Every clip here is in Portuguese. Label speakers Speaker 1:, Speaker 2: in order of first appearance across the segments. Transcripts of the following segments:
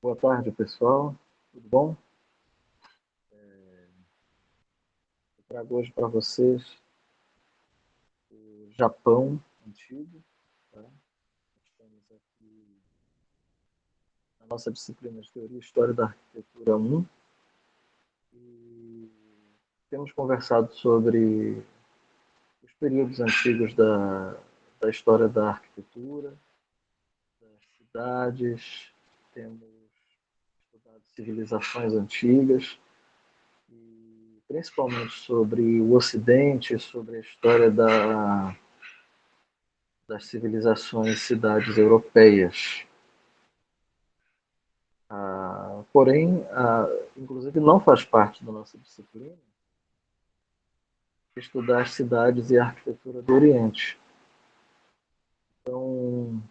Speaker 1: Boa tarde, pessoal. Tudo bom? Eu trago hoje para vocês o Japão antigo. Tá? Estamos aqui na nossa disciplina de Teoria e História da Arquitetura 1 e temos conversado sobre os períodos antigos da história da arquitetura, das cidades, temos estudado civilizações antigas, principalmente sobre o Ocidente, sobre a história das civilizações e cidades europeias. Porém, inclusive não faz parte da nossa disciplina estudar as cidades e a arquitetura do Oriente. Então,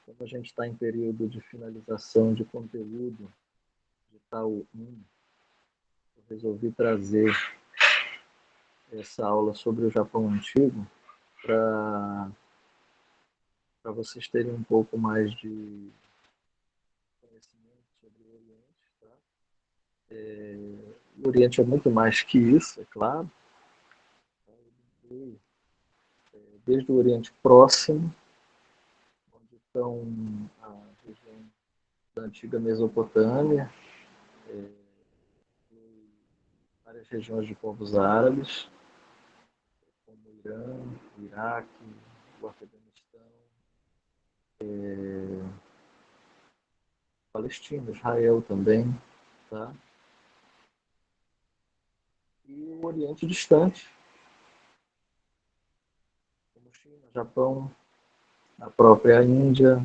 Speaker 1: como a gente está em período de finalização de conteúdo de tal 1, eu resolvi trazer essa aula sobre o Japão Antigo para vocês terem um pouco mais de conhecimento sobre o Oriente. Tá? O Oriente é muito mais que isso, é claro. Desde o Oriente Próximo, onde estão a região da antiga Mesopotâmia, várias regiões de povos árabes, como o Irã, o Iraque, o Afeganistão, Palestina, Israel também, tá? E o Oriente Distante, como China, Japão, a própria Índia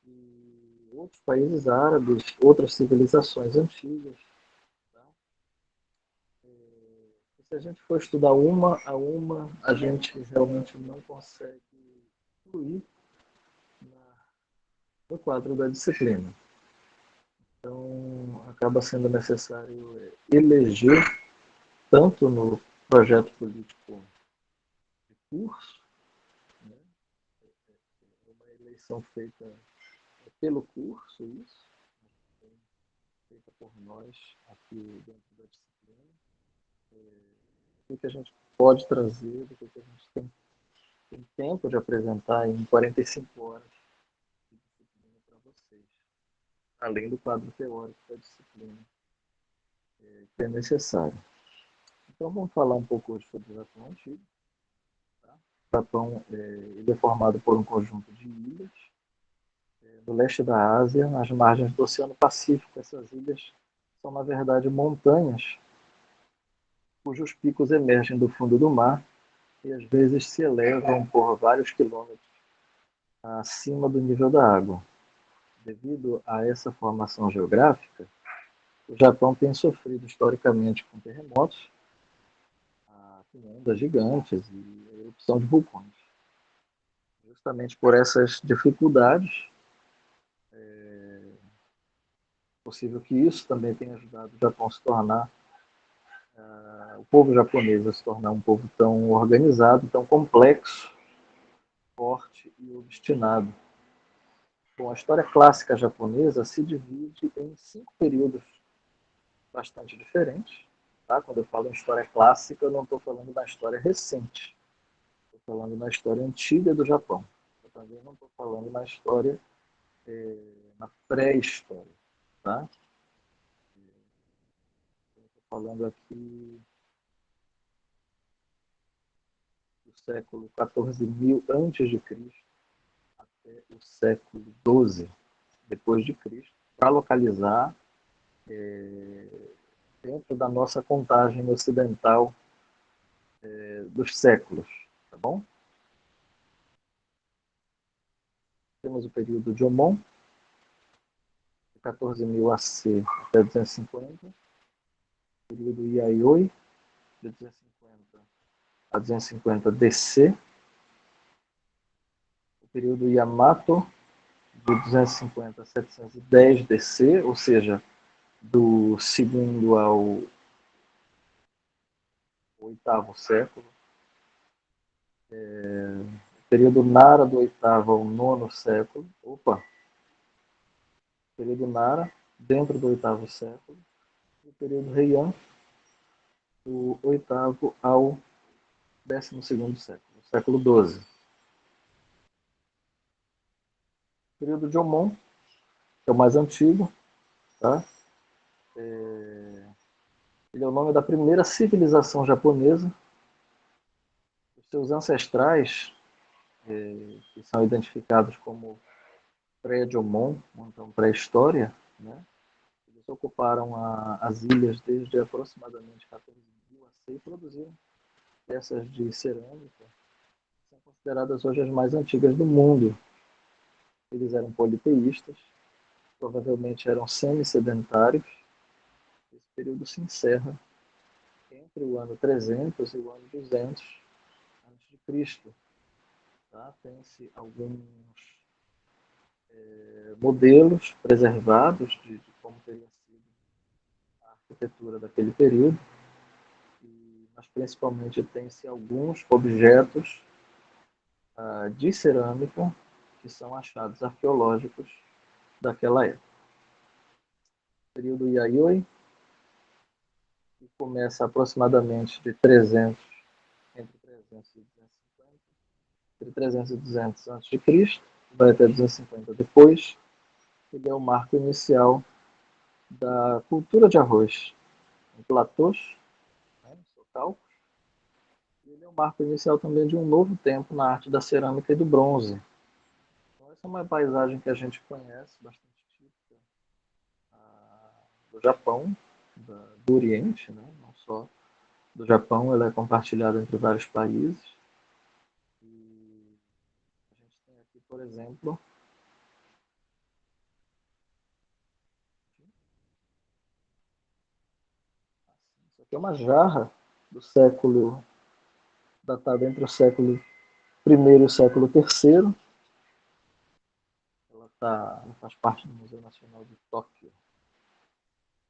Speaker 1: e outros países árabes, outras civilizações antigas. Tá? Se a gente for estudar uma a uma, a gente realmente não consegue incluir no quadro da disciplina. Então, acaba sendo necessário eleger, tanto no projeto político de curso, né, uma eleição feita pelo curso, isso, feita por nós aqui dentro da disciplina, o que a gente pode trazer, do que a gente tem tempo de apresentar em 45 horas de disciplina para vocês, além do quadro teórico da disciplina que é necessário. Então vamos falar um pouco hoje sobre o Japão Antigo. Tá? O Japão ele é formado por um conjunto de ilhas do leste da Ásia, nas margens do Oceano Pacífico. Essas ilhas são, na verdade, montanhas cujos picos emergem do fundo do mar e às vezes se elevam por vários quilômetros acima do nível da água. Devido a essa formação geográfica, o Japão tem sofrido historicamente com terremotos, com ondas gigantes e a erupção de vulcões. Justamente por essas dificuldades, é possível que isso também tenha ajudado o Japão a se tornar, o povo japonês a se tornar um povo tão organizado, tão complexo, forte e obstinado. Bom, a história clássica japonesa se divide em 5 períodos bastante diferentes. Tá? Quando eu falo em história clássica, eu não estou falando da história recente. Estou falando na história antiga do Japão. Eu também não estou falando na história, na pré-história. Tá? Estou falando aqui do século 14.000 antes de Cristo até o século 12 depois de Cristo, para localizar dentro da nossa contagem ocidental dos séculos, tá bom? Temos o período de Jomon, de 14.000 AC até 250, o período Yayoi, de 250 a 250 DC, o período Yamato, de 250 a 710 DC, ou seja, do segundo ao oitavo século, período Nara do oitavo ao nono século, Período Nara, dentro do oitavo século, e o período Heian, do oitavo ao 12º século, século XII. O período Jomon, que é o mais antigo, tá? Ele é o nome da primeira civilização japonesa. Os seus ancestrais, que são identificados como pré-Jomon, então pré-história, né? Eles ocuparam as ilhas desde aproximadamente 14.000 a.C. e produziram peças de cerâmica, que são consideradas hoje as mais antigas do mundo. Eles eram politeístas, provavelmente eram semi-sedentários. Esse período se encerra entre o ano 300 e o ano 200 antes de Cristo. Tá? Tem-se alguns modelos preservados de como teria sido a arquitetura daquele período, mas principalmente tem-se alguns objetos de cerâmica que são achados arqueológicos daquela época. O período Yayoi, que começa aproximadamente de 300, entre 300 e 250, entre 300 e 200 a.C., vai até 250 depois. Ele é o marco inicial da cultura de arroz em platôs, né, em socalcos. Ele é o marco inicial também de um novo tempo na arte da cerâmica e do bronze. Então, essa é uma paisagem que a gente conhece, bastante típica do Japão, do Oriente, né? Não só do Japão, ela é compartilhada entre vários países. E a gente tem aqui, por exemplo, isso aqui é uma jarra do século, datada entre o século I e o século III. Ela faz parte do Museu Nacional de Tóquio.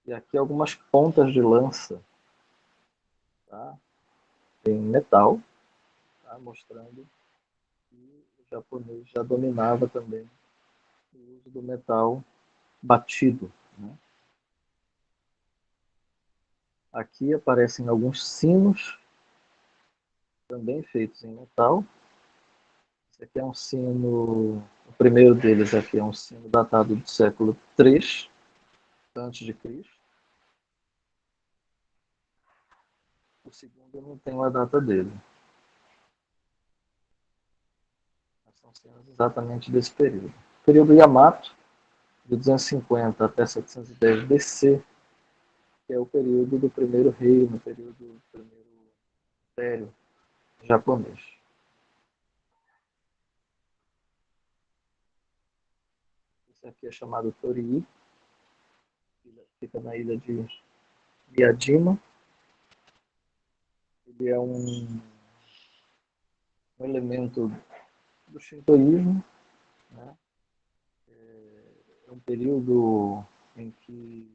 Speaker 1: E aqui algumas pontas de lança, tá? Em metal, tá? Mostrando que o japonês já dominava também o uso do metal batido. Né? Aqui aparecem alguns sinos, também feitos em metal. Esse aqui é um sino, o primeiro deles aqui é um sino datado do século III antes de Cristo. O segundo eu não tenho a data dele. Mas são sinos exatamente desse período. O período Yamato, de 250 até 710 BC, que é o período do primeiro reino, o período do primeiro império japonês. Esse aqui é chamado Torii, fica na ilha de Miyajima. Ele é um elemento do shintoísmo, né? É um período em que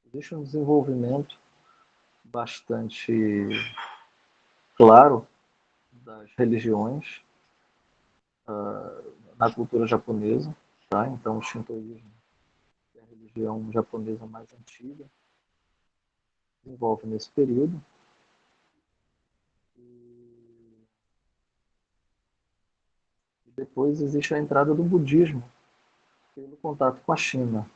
Speaker 1: existe um desenvolvimento bastante claro das religiões na cultura japonesa, tá? Então o shintoísmo é a religião japonesa mais antiga, desenvolve nesse período. E depois existe a entrada do budismo pelo contato com a China.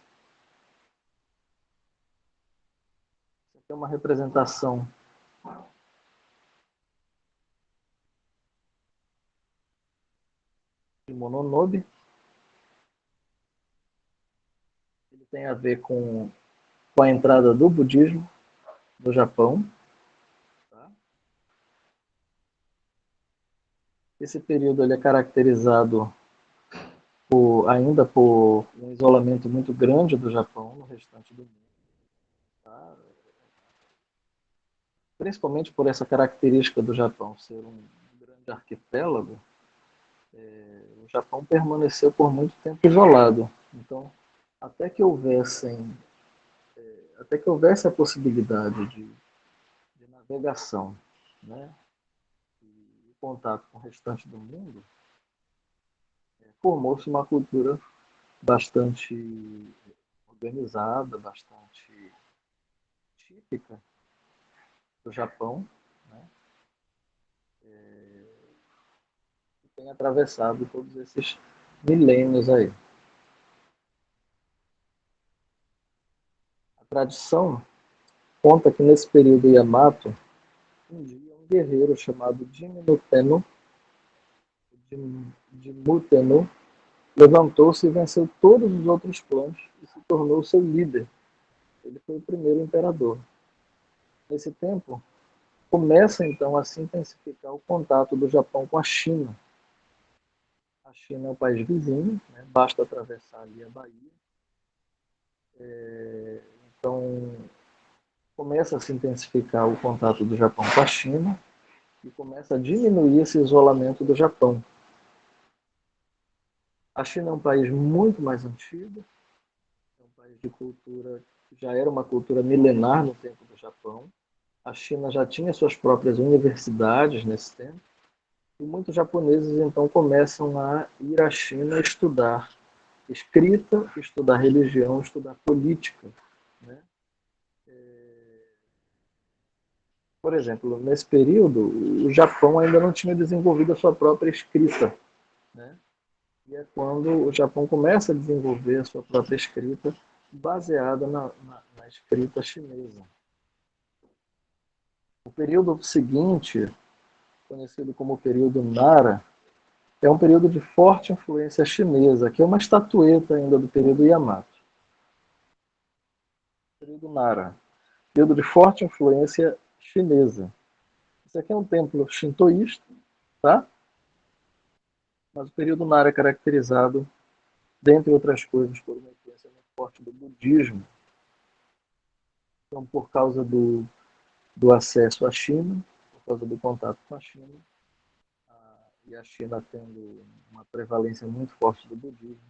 Speaker 1: Isso aqui é uma representação de Mononobe. Ele tem a ver com a entrada do budismo no Japão. Tá? Esse período ele é caracterizado ainda por um isolamento muito grande do Japão no restante do mundo. Tá? Principalmente por essa característica do Japão ser um grande arquipélago, o Japão permaneceu por muito tempo isolado. Então, até que houvesse a possibilidade de navegação, né, e contato com o restante do mundo, formou-se uma cultura bastante organizada, bastante típica do Japão, né? Que tem atravessado todos esses milênios aí. A tradição conta que nesse período Yamato, um dia um guerreiro chamado Jimmu levantou-se e venceu todos os outros clãs e se tornou seu líder. Ele foi o primeiro imperador. Nesse tempo, começa então a se intensificar o contato do Japão com a China. A China é um país vizinho, né? Basta atravessar ali a Bahia. Então, começa a se intensificar o contato do Japão com a China e começa a diminuir esse isolamento do Japão. A China é um país muito mais antigo, é um país de cultura que já era uma cultura milenar no tempo do Japão. A China já tinha suas próprias universidades nesse tempo, e muitos japoneses então começam a ir à China estudar escrita, estudar religião, estudar política, né? Por exemplo, nesse período, o Japão ainda não tinha desenvolvido a sua própria escrita, né? E é quando o Japão começa a desenvolver a sua própria escrita baseada na escrita chinesa. O período seguinte, conhecido como período Nara, é um período de forte influência chinesa, que é uma estatueta ainda do período Yamato. Período Nara, período de forte influência chinesa. Isso aqui é um templo shintoísta, tá? Mas o período Nara é caracterizado, dentre outras coisas, por uma influência muito forte do budismo. Então, por causa do acesso à China, por causa do contato com a China, e a China tendo uma prevalência muito forte do budismo,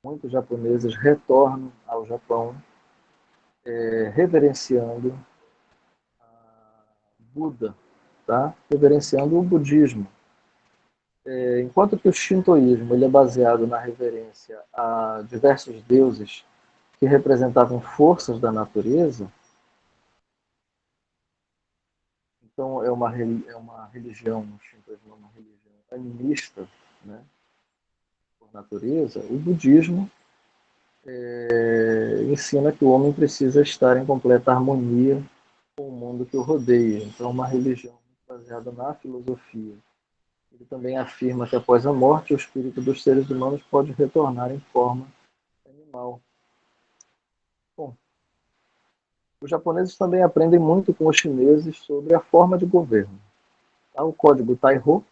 Speaker 1: muitos japoneses retornam ao Japão reverenciando Buda, tá? Reverenciando o budismo. Enquanto que o shintoísmo ele é baseado na reverência a diversos deuses que representavam forças da natureza, então é uma religião, o shintoísmo é uma religião animista, né, por natureza. O budismo ensina que o homem precisa estar em completa harmonia com o mundo que o rodeia. Então, é uma religião baseada na filosofia. Ele também afirma que após a morte, o espírito dos seres humanos pode retornar em forma animal. Bom, os japoneses também aprendem muito com os chineses sobre a forma de governo. O Código Taihō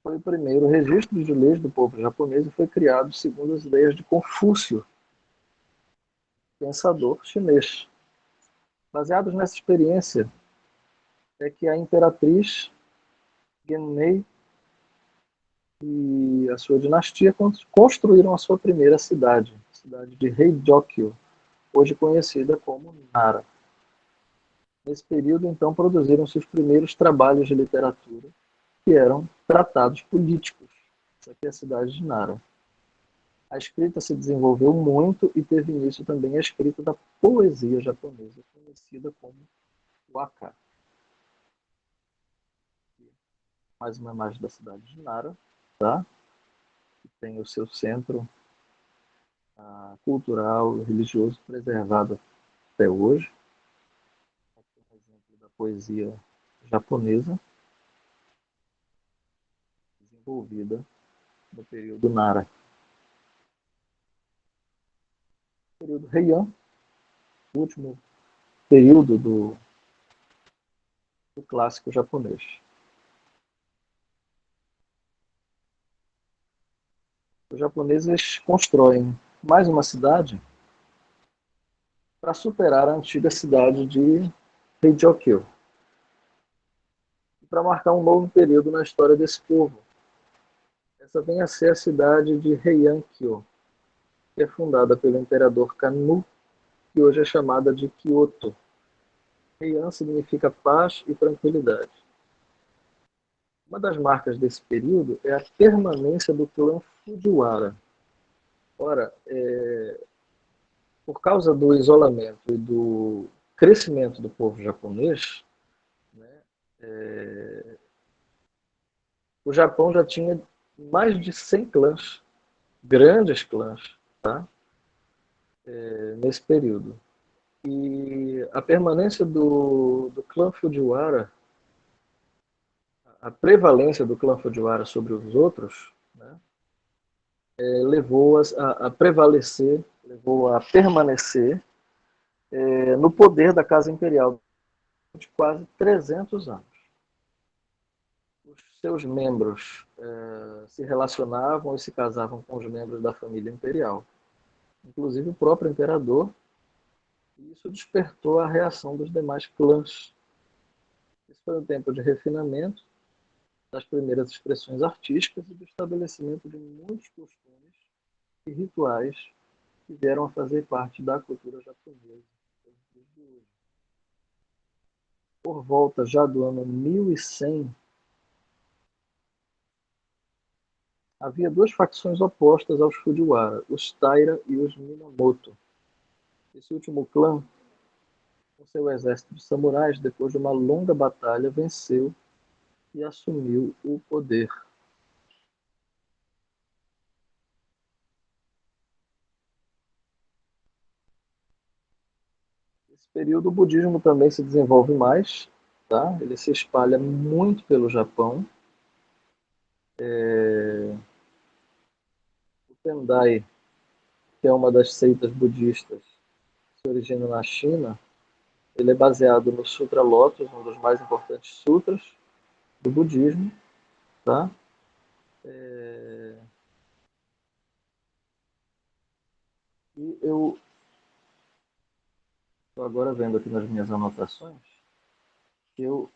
Speaker 1: foi o primeiro registro de leis do povo japonês e foi criado segundo as ideias de Confúcio, pensador chinês. Baseados nessa experiência, é que a imperatriz Genmei e a sua dinastia construíram a sua primeira cidade, a cidade de Heijōkyō, hoje conhecida como Nara. Nesse período, então, produziram-se os primeiros trabalhos de literatura, que eram tratados políticos. Isso aqui é a cidade de Nara. A escrita se desenvolveu muito e teve início também a escrita da poesia japonesa, conhecida como waka. Mais uma imagem da cidade de Nara, tá? Que tem o seu centro cultural e religioso preservado até hoje. Aqui é um exemplo da poesia japonesa desenvolvida no período Nara. O período Heian, o último período do clássico japonês. Os japoneses constroem mais uma cidade para superar a antiga cidade de Heijōkyō e para marcar um novo período na história desse povo. Essa vem a ser a cidade de Heian-kyo, que é fundada pelo imperador Kanmu, que hoje é chamada de Kyoto. Heian significa paz e tranquilidade. Uma das marcas desse período é a permanência do clã Fujiwara. Ora, por causa do isolamento e do crescimento do povo japonês, né, o Japão já tinha mais de 100 clãs, grandes clãs, tá? Nesse período. E a permanência do clã Fujiwara, a prevalência do clã Fujiwara sobre os outros, né, levou a prevalecer, levou a permanecer no poder da Casa Imperial de quase 300 anos. Os seus membros se relacionavam e se casavam com os membros da família imperial, inclusive o próprio imperador, e isso despertou a reação dos demais clãs. Esse foi um tempo de refinamento das primeiras expressões artísticas e do estabelecimento de muitos costumes e rituais que vieram a fazer parte da cultura japonesa. Por volta já do ano 1100, havia duas facções opostas aos Fujiwara, os Taira e os Minamoto. Esse último clã, com seu exército de samurais, depois de uma longa batalha, venceu e assumiu o poder. Nesse período, o budismo também se desenvolve mais, tá? Ele se espalha muito pelo Japão. O Tendai, que é uma das seitas budistas, se origina na China. Ele é baseado no Sutra Lotus, um dos mais importantes sutras do budismo, tá? E eu estou agora vendo aqui nas minhas anotações que eu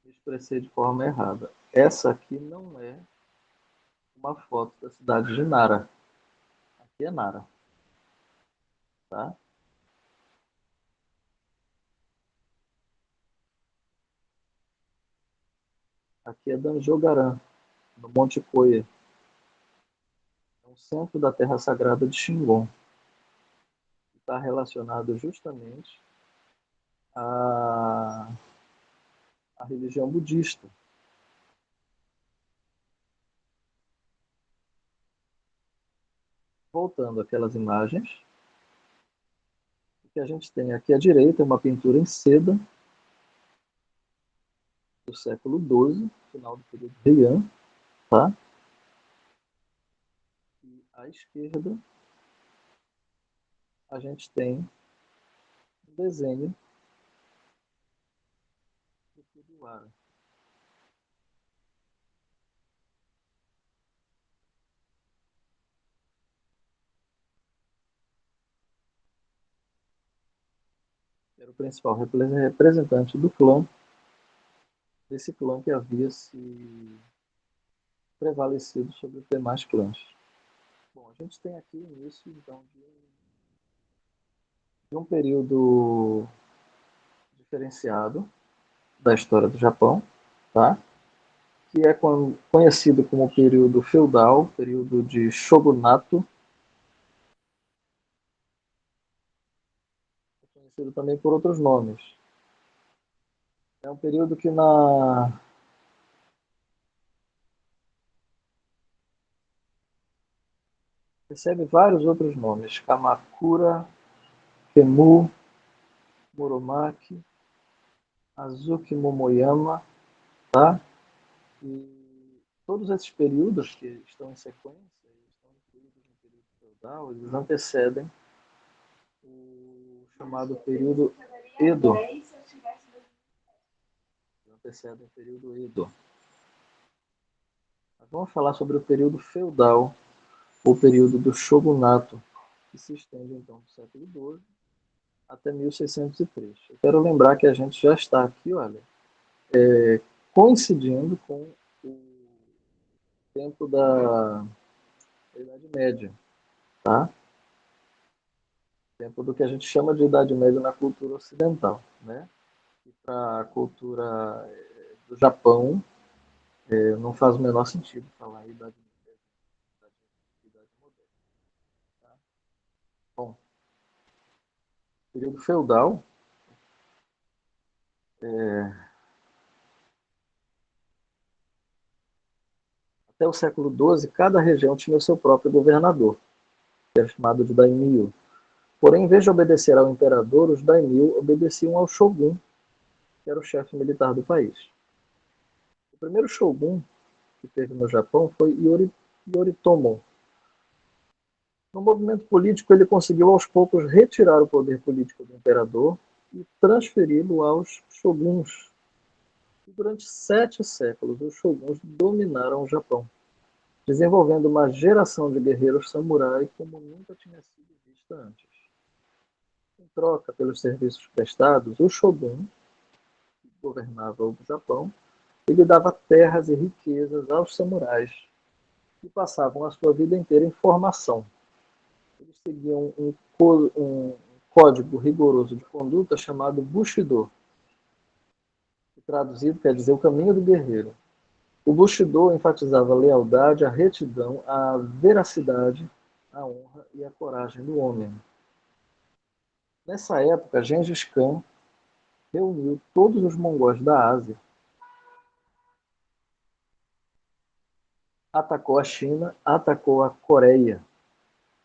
Speaker 1: me expressei de forma errada. Essa aqui não é uma foto da cidade de Nara. Aqui é Nara, tá? Aqui é Danjogaran, no Monte Koya, é um centro da terra sagrada de Shingon. Está relacionado justamente à, à religião budista. Voltando àquelas imagens, o que a gente tem aqui à direita é uma pintura em seda do século XII, final do período Heian, tá? E à esquerda a gente tem um desenho do Fujiwara. Que era o principal representante do clã, desse clã que havia se prevalecido sobre os demais clãs. Bom, a gente tem aqui o início então, de um período diferenciado da história do Japão, tá? Que é conhecido como período feudal, período de shogunato, é conhecido também por outros nomes. É um período que recebe vários outros nomes: Kamakura, Kemu, Muromachi, Azuki Momoyama, tá? E todos esses períodos que estão em sequência, estão incluídos no período feudal, eles antecedem o chamado período Edo. Antecedem o período Edo. Mas vamos falar sobre o período feudal, ou período do shogunato, que se estende então do século XII até 1603. Eu quero lembrar que a gente já está aqui, olha, coincidindo com o tempo da Idade Média, tá? Tempo do que a gente chama de Idade Média na cultura ocidental, né? E para a cultura do Japão, Não faz o menor sentido falar em idade moderna. Tá? Bom, período feudal, até o século XII, cada região tinha o seu próprio governador, que era chamado de daimyo. Porém, em vez de obedecer ao imperador, os daimyo obedeciam ao shogun, que era o chefe militar do país. O primeiro shogun que teve no Japão foi Yoritomo. No movimento político, ele conseguiu aos poucos retirar o poder político do imperador e transferi-lo aos shoguns. E durante 7 séculos, os shoguns dominaram o Japão, desenvolvendo uma geração de guerreiros samurai como nunca tinha sido vista antes. Em troca pelos serviços prestados, o shogun, que governava o Japão, ele dava terras e riquezas aos samurais, que passavam a sua vida inteira em formação. Eles seguiam um código rigoroso de conduta chamado Bushido, que traduzido quer dizer o caminho do guerreiro. O Bushido enfatizava a lealdade, a retidão, a veracidade, a honra e a coragem do homem. Nessa época, Gengis Khan reuniu todos os mongóis da Ásia, atacou a China, atacou a Coreia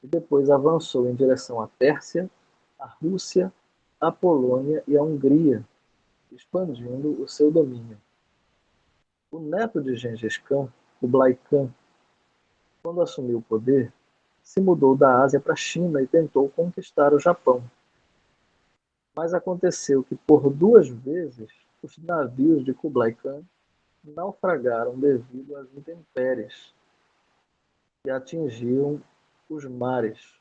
Speaker 1: e depois avançou em direção à Pérsia, à Rússia, à Polônia e à Hungria, expandindo o seu domínio. O neto de Gengis Khan, Kublai Khan, quando assumiu o poder, se mudou da Ásia para a China e tentou conquistar o Japão. Mas aconteceu que, por 2 vezes, os navios de Kublai Khan naufragaram devido às intempéries que atingiam os mares.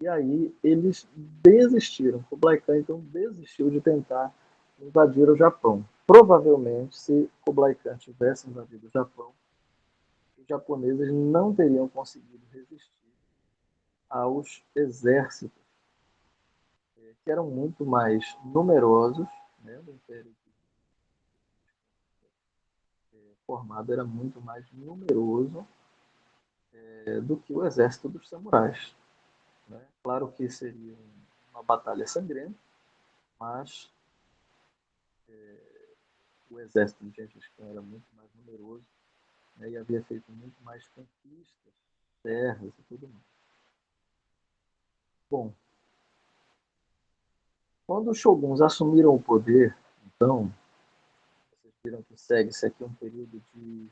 Speaker 1: E aí eles desistiram. Kublai Khan então desistiu de tentar invadir o Japão. Provavelmente, se Kublai Khan tivesse invadido o Japão, os japoneses não teriam conseguido resistir aos exércitos, que eram muito mais numerosos, né? O Império formado era muito mais numeroso do que o exército dos samurais. Né? Claro que seria uma batalha sangrenta, mas o exército de Gengis Khan era muito mais numeroso, né? E havia feito muito mais conquistas, terras e tudo mais. Bom, quando os shoguns assumiram o poder, então, vocês viram que segue-se aqui um período de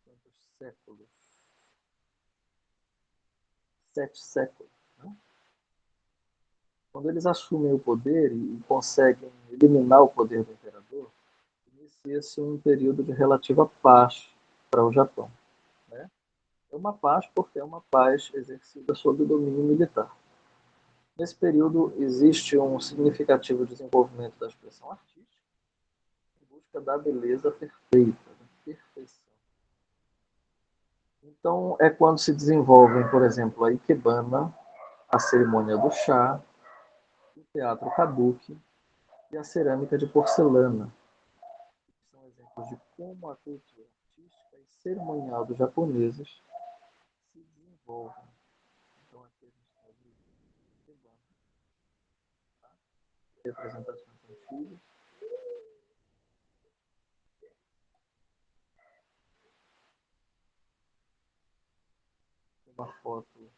Speaker 1: quantos séculos? 7 séculos. Né? Quando eles assumem o poder e conseguem eliminar o poder do imperador, inicia-se um período de relativa paz para o Japão. Né? É uma paz porque é uma paz exercida sob o domínio militar. Nesse período existe um significativo desenvolvimento da expressão artística em busca da beleza perfeita, da perfeição. Então é quando se desenvolvem, por exemplo, a ikebana, a cerimônia do chá, o teatro kabuki e a cerâmica de porcelana. São exemplos de como a cultura artística e cerimonial dos japoneses se desenvolvem. Então aqui a gente está de ikebana, tá? Representações antigas. Uma foto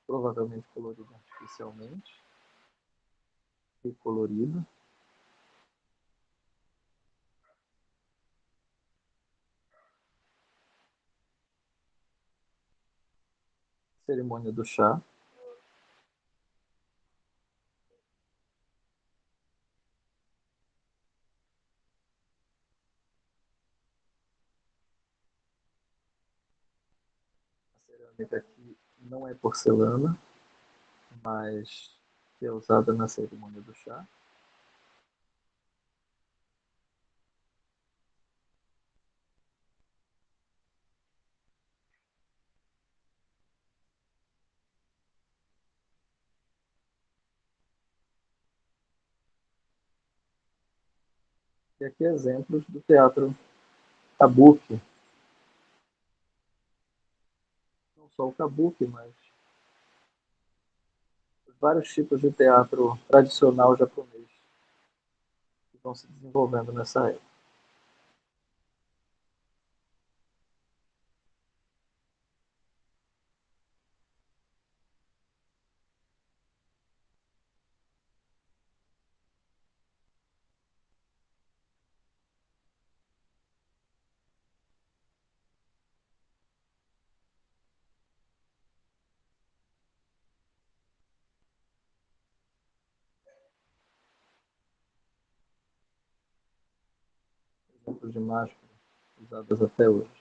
Speaker 1: provavelmente colorida artificialmente e colorida. Cerimônia do chá. A cerâmica aqui não é porcelana, mas que é usada na cerimônia do chá. E aqui exemplos do teatro kabuki. Não só o kabuki, mas vários tipos de teatro tradicional japonês que estão se desenvolvendo nessa época. Exemplos de máscaras usadas até hoje.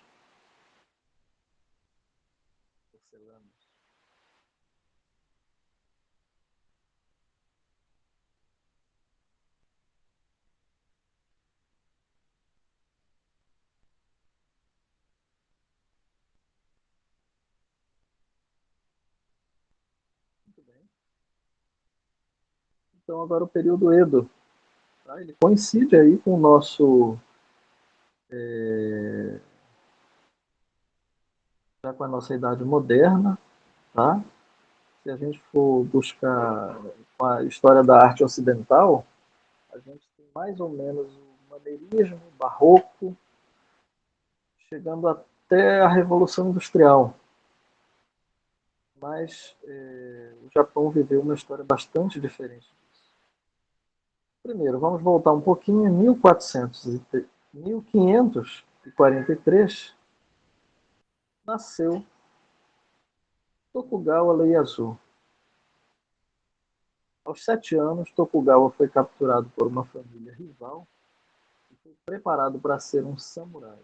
Speaker 1: Porcelanas. Muito bem. Então, agora o período Edo. Tá? Ele coincide aí com o nosso. Já com a nossa idade moderna. Tá? Se a gente for buscar a história da arte ocidental, a gente tem mais ou menos o maneirismo, o barroco, chegando até a Revolução Industrial. Mas o Japão viveu uma história bastante diferente disso. Primeiro, vamos voltar um pouquinho. Em 1543, nasceu Tokugawa Ieyasu. Aos 7 anos, Tokugawa foi capturado por uma família rival e foi preparado para ser um samurai.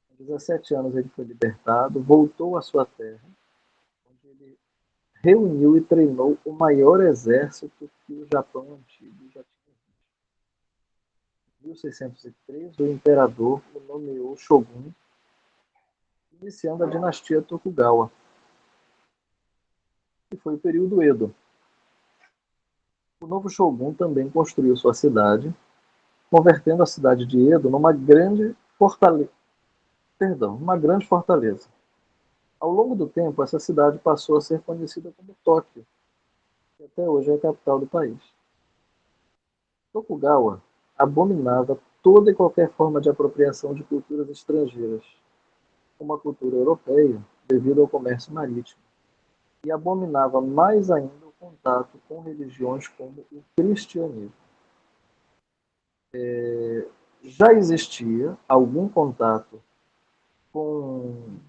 Speaker 1: Com 17 anos, ele foi libertado, voltou à sua terra, onde ele reuniu e treinou o maior exército que o Japão antigo já tinha. Em 1603, o imperador o nomeou shogun, iniciando a dinastia Tokugawa, que foi o período Edo. O novo shogun também construiu sua cidade, convertendo a cidade de Edo numa grande fortaleza. Uma grande fortaleza. Ao longo do tempo, essa cidade passou a ser conhecida como Tóquio, que até hoje é a capital do país. Tokugawa abominava toda e qualquer forma de apropriação de culturas estrangeiras, como a cultura europeia, devido ao comércio marítimo, e abominava mais ainda o contato com religiões como o cristianismo. Já existia algum contato com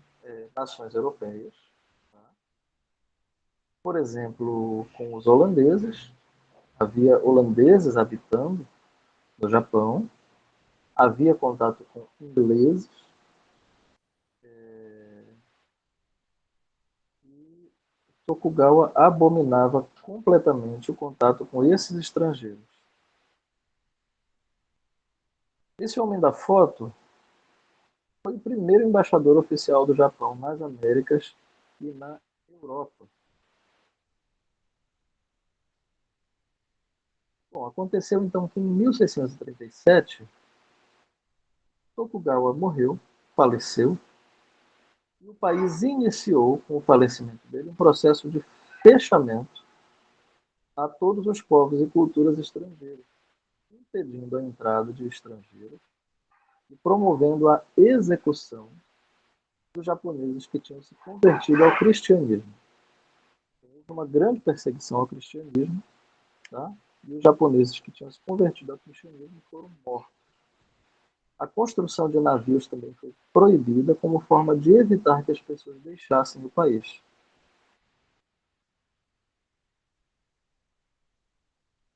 Speaker 1: nações europeias, tá? Por exemplo, com os holandeses, havia holandeses habitando no Japão, havia contato com ingleses, e Tokugawa abominava completamente o contato com esses estrangeiros. Esse homem da foto foi o primeiro embaixador oficial do Japão nas Américas e na Europa. Bom, aconteceu então que em 1637, Tokugawa morreu, faleceu, e o país iniciou, com o falecimento dele, um processo de fechamento a todos os povos e culturas estrangeiras, impedindo a entrada de estrangeiros e promovendo a execução dos japoneses que tinham se convertido ao cristianismo. Houve uma grande perseguição ao cristianismo, tá? E os japoneses que tinham se convertido ao cristianismo foram mortos. A construção de navios também foi proibida como forma de evitar que as pessoas deixassem o país.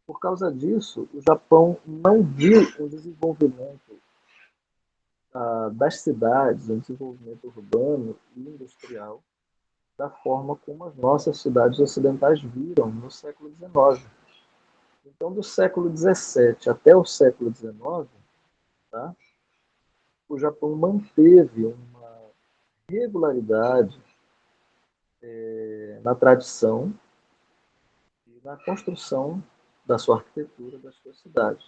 Speaker 1: Por causa disso, o Japão não viu o desenvolvimento das cidades, o desenvolvimento urbano e industrial da forma como as nossas cidades ocidentais viram no século XIX. Então, do século XVII até o século XIX, tá, o Japão manteve uma regularidade na tradição e na construção da sua arquitetura, das suas cidades.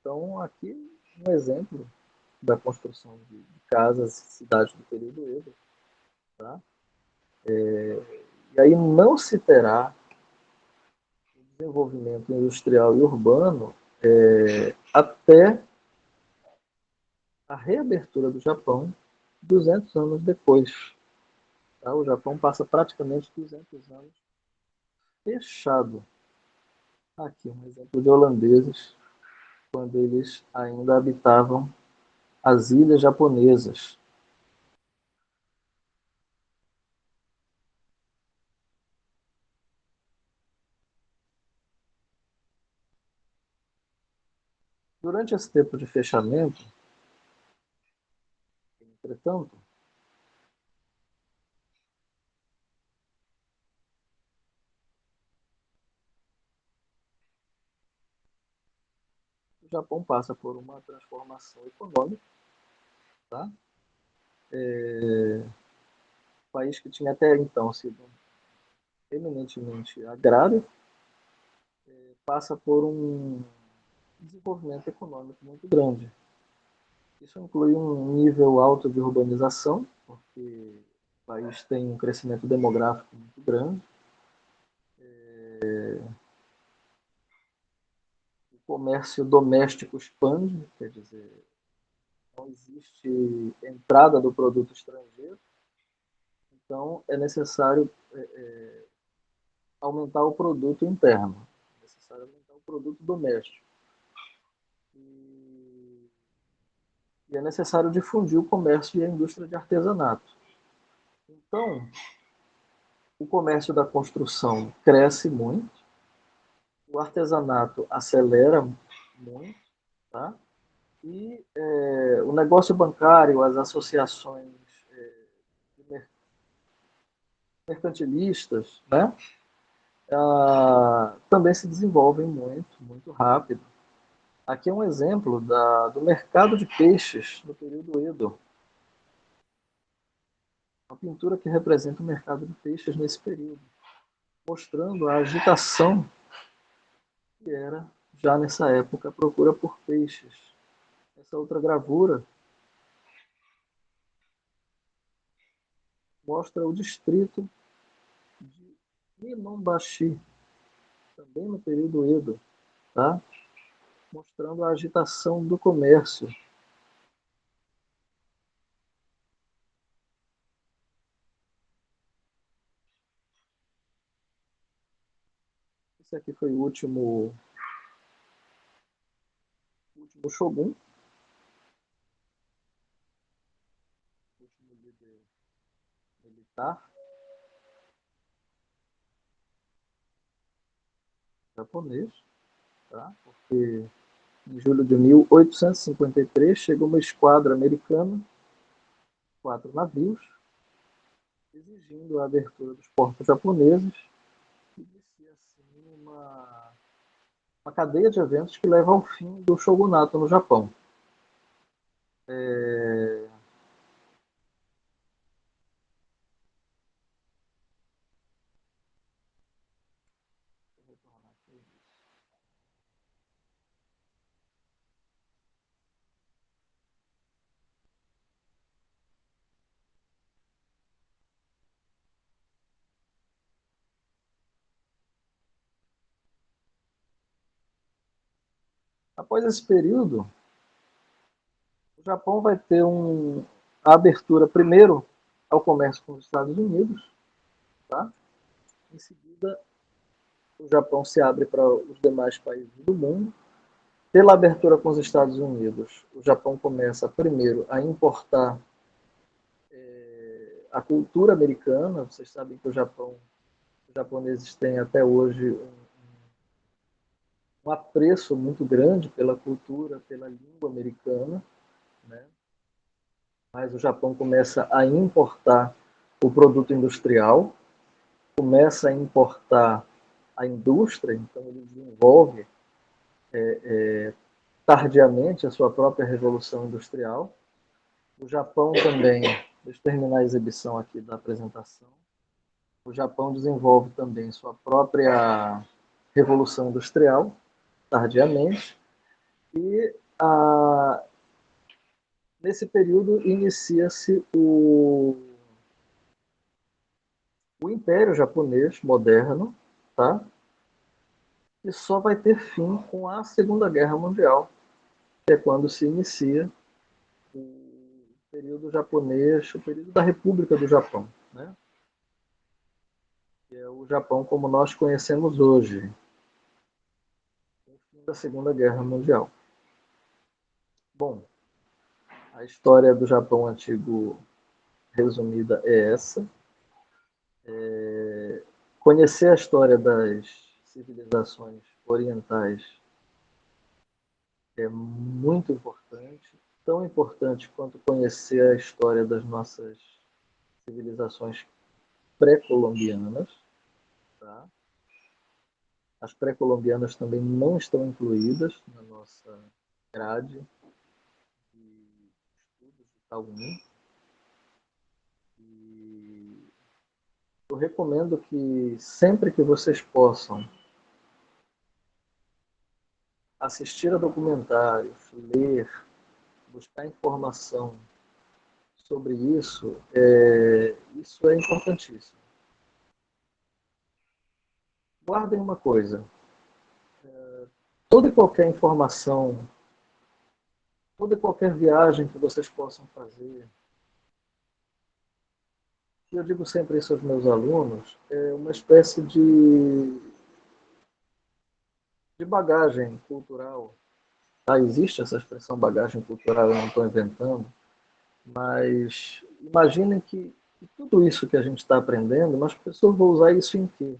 Speaker 1: Então, aqui um exemplo da construção de casas e cidades do período Edo. Tá? E aí não se terá desenvolvimento industrial e urbano até a reabertura do Japão 200 anos depois. Tá? O Japão passa praticamente 200 anos fechado. Aqui um exemplo de holandeses, quando eles ainda habitavam as ilhas japonesas. Durante esse tempo de fechamento, entretanto, o Japão passa por uma transformação econômica. Tá? O país que tinha até então sido eminentemente agrário, passa por um desenvolvimento econômico muito grande. Isso inclui um nível alto de urbanização, porque o país tem um crescimento demográfico muito grande. O comércio doméstico expande, quer dizer, não existe entrada do produto estrangeiro, então é necessário aumentar o produto interno, é necessário aumentar o produto doméstico. E é necessário difundir o comércio e a indústria de artesanato. Então, o comércio da construção cresce muito, o artesanato acelera muito, tá? E o negócio bancário, as associações mercantilistas, né? Também se desenvolvem muito, muito rápido. Aqui é um exemplo do mercado de peixes no período Edo. Uma pintura que representa o mercado de peixes nesse período, mostrando a agitação que era, já nessa época, a procura por peixes. Essa outra gravura mostra o distrito de Minonbashi, também no período Edo, tá? Mostrando a agitação do comércio. Esse aqui foi o último shogun, o último líder militar japonês, tá? Porque em julho de 1853 chegou uma esquadra americana, 4 navios, exigindo a abertura dos portos japoneses, e inicia assim uma cadeia de eventos que leva ao fim do shogunato no Japão. Após esse período, o Japão vai ter a abertura primeiro ao comércio com os Estados Unidos, tá? Em seguida, o Japão se abre para os demais países do mundo. Pela abertura com os Estados Unidos, o Japão começa primeiro a importar a cultura americana. Vocês sabem que os japoneses têm até hoje um apreço muito grande pela cultura, pela língua americana, né? Mas o Japão começa a importar o produto industrial, começa a importar a indústria, então ele desenvolve tardiamente a sua própria revolução industrial. O Japão também, deixa eu terminar a exibição aqui da apresentação, o Japão desenvolve também sua própria revolução industrial, tardiamente, e Nesse período inicia-se o Império Japonês moderno, tá? E só vai ter fim com a Segunda Guerra Mundial, que é quando se inicia o período japonês, o período da República do Japão, né? Que é o Japão como nós conhecemos hoje, o fim da Segunda Guerra Mundial. Bom, a história do Japão antigo resumida é essa. Conhecer a história das civilizações orientais é muito importante, tão importante quanto conhecer a história das nossas civilizações pré-colombianas. Tá? As pré-colombianas também não estão incluídas na nossa grade de estudos de Taoum. E eu recomendo que sempre que vocês possam assistir a documentários, ler, buscar informação sobre isso é importantíssimo. Guardem uma coisa: toda e qualquer informação, toda e qualquer viagem que vocês possam fazer, eu digo sempre isso aos meus alunos, é uma espécie de bagagem cultural. Tá? Existe essa expressão bagagem cultural, eu não estou inventando, mas imaginem que tudo isso que a gente está aprendendo, mas as pessoas vão usar isso em quê?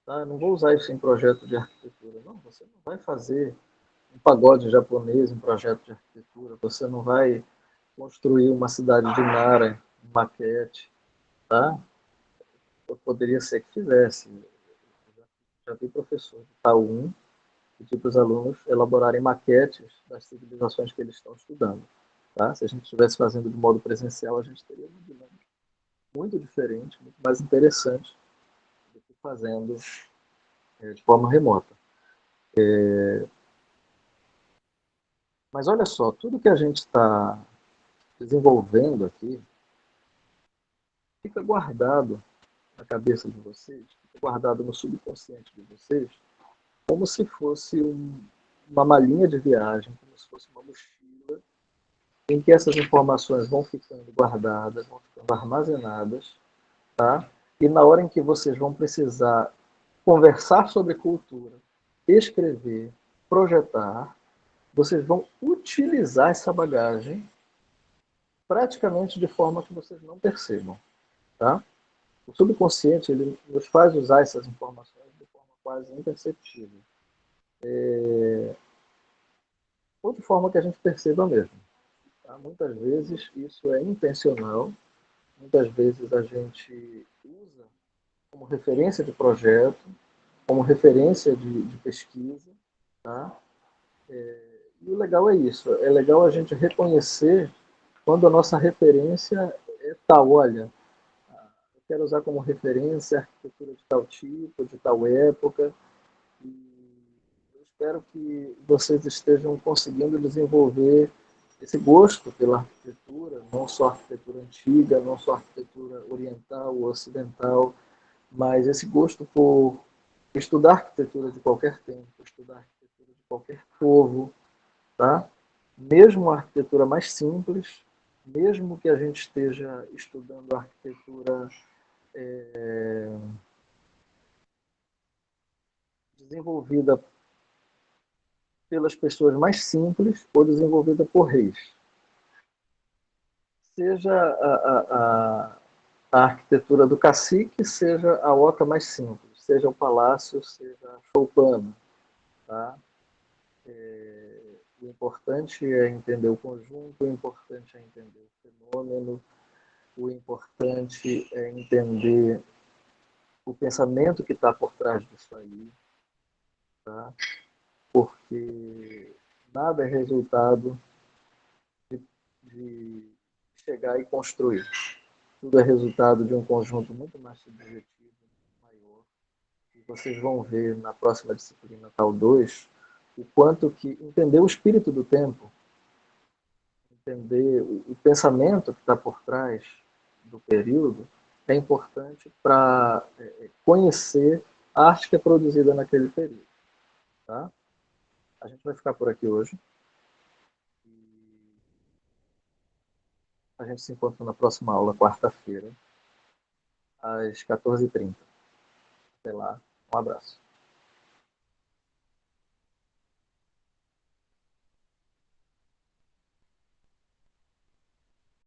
Speaker 1: Tá? Não vou usar isso em projeto de arquitetura. Não, você não vai fazer um pagode japonês em projeto de arquitetura, você não vai construir uma cidade de Nara, em maquete, tá? Poderia ser que fizesse. Já vi professor de Taum pedir para os alunos elaborarem maquetes das civilizações que eles estão estudando. Tá? Se a gente estivesse fazendo de modo presencial, a gente teria uma dinâmica muito diferente, muito mais interessante do que fazendo de forma remota. Mas olha só, tudo que a gente está desenvolvendo aqui fica guardado na cabeça de vocês, fica guardado no subconsciente de vocês, como se fosse uma malinha de viagem, como se fosse uma mochila, em que essas informações vão ficando guardadas, vão ficando armazenadas, tá? E na hora em que vocês vão precisar conversar sobre cultura, escrever, projetar, vocês vão utilizar essa bagagem praticamente de forma que vocês não percebam, tá? O subconsciente ele nos faz usar essas informações de forma quase imperceptível, ou de forma que a gente perceba mesmo. Tá? Muitas vezes isso é intencional, muitas vezes a gente usa como referência de projeto, como referência de pesquisa, tá? E o legal é isso, é legal a gente reconhecer quando a nossa referência é tal, olha, eu quero usar como referência a arquitetura de tal tipo, de tal época, e eu espero que vocês estejam conseguindo desenvolver esse gosto pela arquitetura, não só arquitetura antiga, não só arquitetura oriental ou ocidental, mas esse gosto por estudar arquitetura de qualquer tempo, estudar arquitetura de qualquer povo, tá? Mesmo a arquitetura mais simples, mesmo que a gente esteja estudando a arquitetura desenvolvida pelas pessoas mais simples ou desenvolvida por reis. Seja a arquitetura do cacique, seja a outra mais simples, seja o palácio, seja a choupana. Tá? O importante é entender o conjunto, o importante é entender o fenômeno, o importante é entender o pensamento que está por trás disso aí, tá? Porque nada é resultado de chegar e construir. Tudo é resultado de um conjunto muito mais subjetivo, muito maior. E vocês vão ver na próxima disciplina, tal 2, o quanto que entender o espírito do tempo, entender o pensamento que está por trás do período é importante para conhecer a arte que é produzida naquele período. Tá? A gente vai ficar por aqui hoje. A gente se encontra na próxima aula, quarta-feira, às 14h30. Até lá. Um abraço.